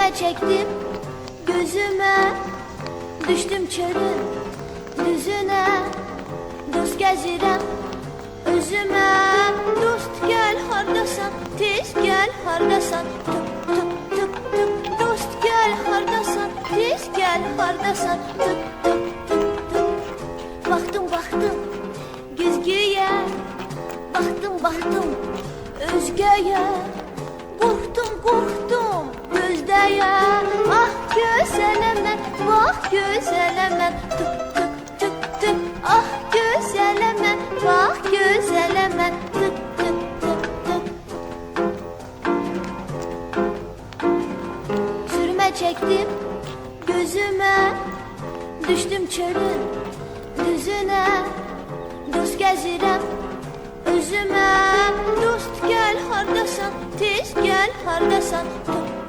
Sürme çektim gözüme, düştüm çölün düzüne. Dost gezirem özüme, dost gel hardasan, tez gel hardasan. Tık tık tık tık, dost gel hardasan, tez gel hardasan. Tık tık tık tık. Baktım baktım güzgüye, baktım baktım özgeye. Korktum korktum gözdeye, ah güzelemem, bak güzelemem. Tık tık tık tık, ah güzelemem, bak güzelemem. Tık tık tık tık. Sürme çektim gözüme, düştüm çölün düzüne. Dost gezirem özüme, dost gel hardasan, tez gel hardasan. Tık